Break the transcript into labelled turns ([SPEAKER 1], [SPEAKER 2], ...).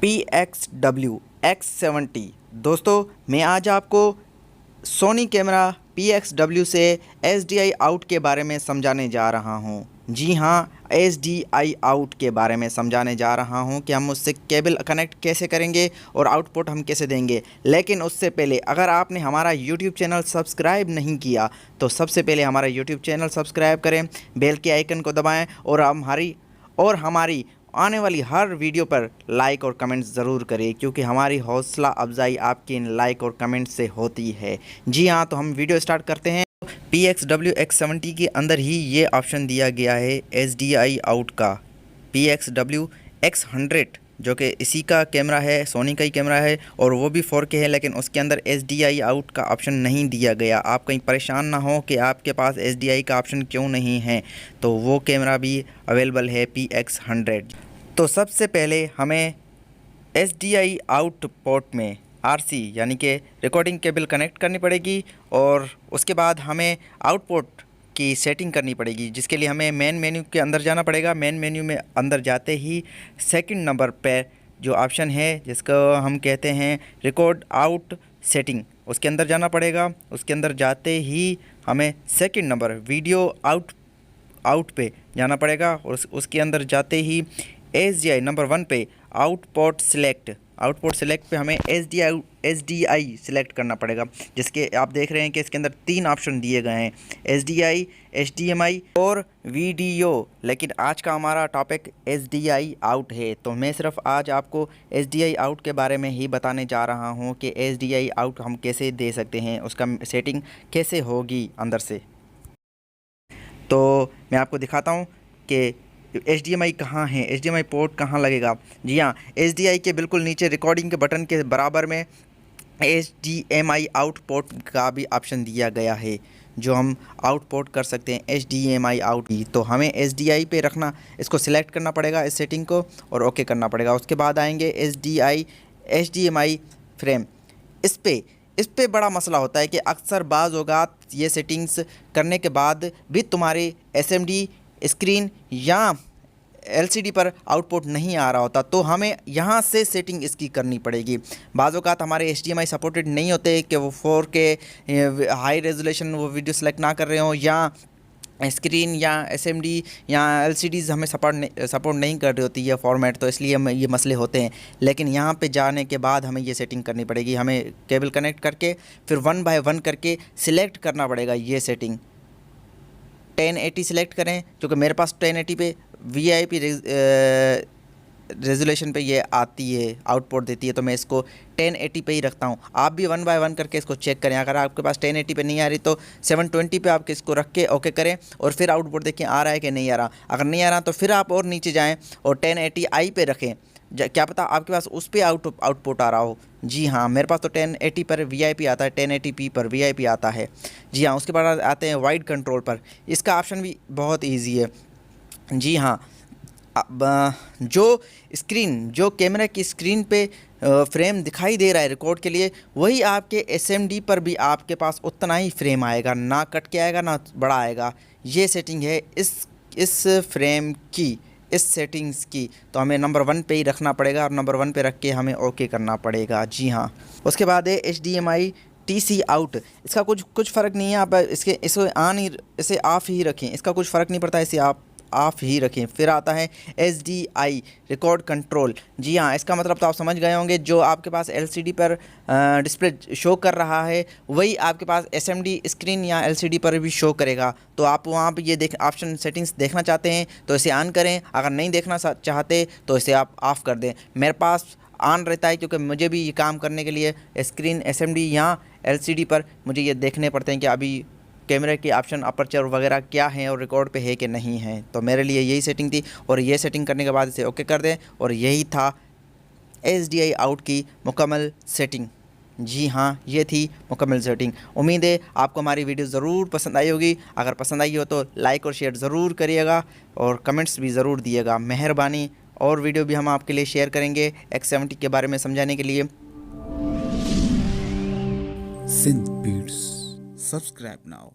[SPEAKER 1] PXW-X70। दोस्तों मैं आज आपको सोनी कैमरा PXW से SDI आउट के बारे में समझाने जा रहा हूं। जी हां, SDI आउट के बारे में समझाने जा रहा हूं कि हम उससे केबल कनेक्ट कैसे करेंगे और आउटपुट हम कैसे देंगे। लेकिन उससे पहले अगर आपने हमारा YouTube चैनल सब्सक्राइब नहीं किया तो सबसे पहले हमारा YouTube चैनल सब्सक्राइब करें, बेल के आइकन को दबाएं और हमारी आने वाली हर वीडियो पर लाइक और कमेंट्स ज़रूर करें, क्योंकि हमारी हौसला अफजाई आपकी इन लाइक और कमेंट से होती है। जी हाँ, तो हम वीडियो स्टार्ट करते हैं। PXW-X70 के अंदर ही ये ऑप्शन दिया गया है SDI आउट का। PXW-X100 जो कि इसी का कैमरा है, सोनी का ही कैमरा है और वो भी 4K है, लेकिन उसके अंदर SDI आउट का ऑप्शन नहीं दिया गया। आप कहीं परेशान ना हो कि आपके पास SDI का ऑप्शन क्यों नहीं है, तो वो कैमरा भी अवेलेबल है PX100। तो सबसे पहले हमें SDI आउट पोर्ट में RC यानी कि रिकॉर्डिंग केबल कनेक्ट करनी पड़ेगी और उसके बाद हमें आउटपुट की सेटिंग करनी पड़ेगी, जिसके लिए हमें मेन मेन्यू के अंदर जाना पड़ेगा। मेन मेन्यू में अंदर जाते ही सेकंड नंबर पे जो ऑप्शन है जिसको हम कहते हैं रिकॉर्ड आउट सेटिंग, उसके अंदर जाना पड़ेगा। उसके अंदर जाते ही हमें सेकंड नंबर वीडियो आउट पे जाना पड़ेगा और उसके अंदर जाते ही SDI नंबर 1 पे आउटपुट सेलेक्ट पे हमें SDI सेलेक्ट करना पड़ेगा, जिसके आप देख रहे हैं कि इसके अंदर 3 ऑप्शन दिए गए हैं, SDI, HDMI और वीडियो। लेकिन आज का हमारा टॉपिक SDI आउट है, तो मैं सिर्फ आज आपको SDI आउट के बारे में ही बताने जा रहा हूं कि SDI आउट हम कैसे दे सकते हैं, उसका सेटिंग कैसे होगी अंदर से। तो मैं आपको दिखाता हूं कि HDMI कहाँ है, HDMI पोर्ट कहाँ लगेगा। जी हाँ, SDI के बिल्कुल नीचे रिकॉर्डिंग के बटन के बराबर में HDMI आउट पोर्ट का भी ऑप्शन दिया गया है, जो हम आउट पोर्ट कर सकते हैं HDMI आउट की। तो हमें SDI पे रखना, इसको सिलेक्ट करना पड़ेगा इस सेटिंग को और ओके करना पड़ेगा। उसके बाद आएंगे HDMI फ्रेम। इस पे बड़ा मसला होता है कि अक्सर बाज़ औक़ात ये सेटिंग्स करने के बाद भी तुम्हारे SMD स्क्रीन या LCD पर आउटपुट नहीं आ रहा होता, तो हमें यहाँ से सेटिंग इसकी करनी पड़ेगी। बाज़ औक़ात हमारे HDMI सपोर्टेड नहीं होते कि वो 4K हाई रेजोल्यूशन वो वीडियो सेलेक्ट ना कर रहे हों, या स्क्रीन या SMD या LCDs हमें सपोर्ट नहीं कर रही होती है फॉर्मेट, तो इसलिए हमें ये मसले होते हैं। लेकिन यहाँ पे जाने के बाद हमें ये सेटिंग करनी पड़ेगी। हमें केबल कनेक्ट करके फिर 1 बाय 1 करके सिलेक्ट करना पड़ेगा ये सेटिंग। 1080 सिलेक्ट करें, क्योंकि मेरे पास 1080 पे VIP रेजोल्यूशन पे ये आती है, आउटपुट देती है, तो मैं इसको 1080 पे ही रखता हूँ। आप भी 1 बाय 1 करके इसको चेक करें। अगर आपके पास 1080 पे नहीं आ रही तो 720 पे आप इसको रख के ओके करें और फिर आउटपुट देखें आ रहा है कि नहीं आ रहा। अगर नहीं आ रहा तो फिर आप और नीचे जाएँ और 1080i पे रखें, क्या पता आपके पास उस पर आउटपुट आ रहा हो। जी हाँ, मेरे पास तो 1080 पर VIP आता है, 1080p पर VIP आता है। जी हाँ, उसके बाद आते हैं वाइड कंट्रोल पर। इसका ऑप्शन भी बहुत इजी है। जी हाँ, अब जो कैमरा की स्क्रीन पे फ्रेम दिखाई दे रहा है रिकॉर्ड के लिए, वही आपके SMD पर भी आपके पास उतना ही फ्रेम आएगा, ना कट के आएगा ना बड़ा आएगा। ये सेटिंग है इस फ्रेम की, इस सेटिंग्स की। तो हमें नंबर 1 पे ही रखना पड़ेगा और नंबर 1 पे रख के हमें ओके करना पड़ेगा। जी हाँ, उसके बाद है HDMI TC आउट। इसका कुछ फ़र्क नहीं है, आप इसे ऑफ ही रखें, इसका कुछ फ़र्क नहीं पड़ता, इसे आप ऑफ ही रखें। फिर आता है SDI रिकॉर्ड कंट्रोल। जी हाँ, इसका मतलब तो आप समझ गए होंगे, जो आपके पास LCD पर डिस्प्ले शो कर रहा है वही आपके पास SMD स्क्रीन या LCD पर भी शो करेगा। तो आप वहाँ पे ये ऑप्शन सेटिंग्स देखना चाहते हैं तो इसे ऑन करें, अगर नहीं देखना चाहते तो इसे आप ऑफ़ कर दें। मेरे पास ऑन रहता है, क्योंकि मुझे भी ये काम करने के लिए स्क्रीन SMD या LCD पर मुझे ये देखने पड़ते हैं कि अभी कैमरे के ऑप्शन अपर्चर वगैरह क्या हैं और रिकॉर्ड पे है कि नहीं है। तो मेरे लिए यही सेटिंग थी और ये सेटिंग करने के बाद इसे ओके कर दें, और यही था SDI आउट की मुकम्मल सेटिंग। जी हाँ, ये थी मुकम्मल सेटिंग। उम्मीद है आपको हमारी वीडियो ज़रूर पसंद आई होगी। अगर पसंद आई हो तो लाइक और शेयर ज़रूर करिएगा और कमेंट्स भी ज़रूर दिएगा, मेहरबानी। और वीडियो भी हम आपके लिए शेयर करेंगे X70 के बारे में समझाने के लिए।
[SPEAKER 2] Synth Beats. Subscribe now.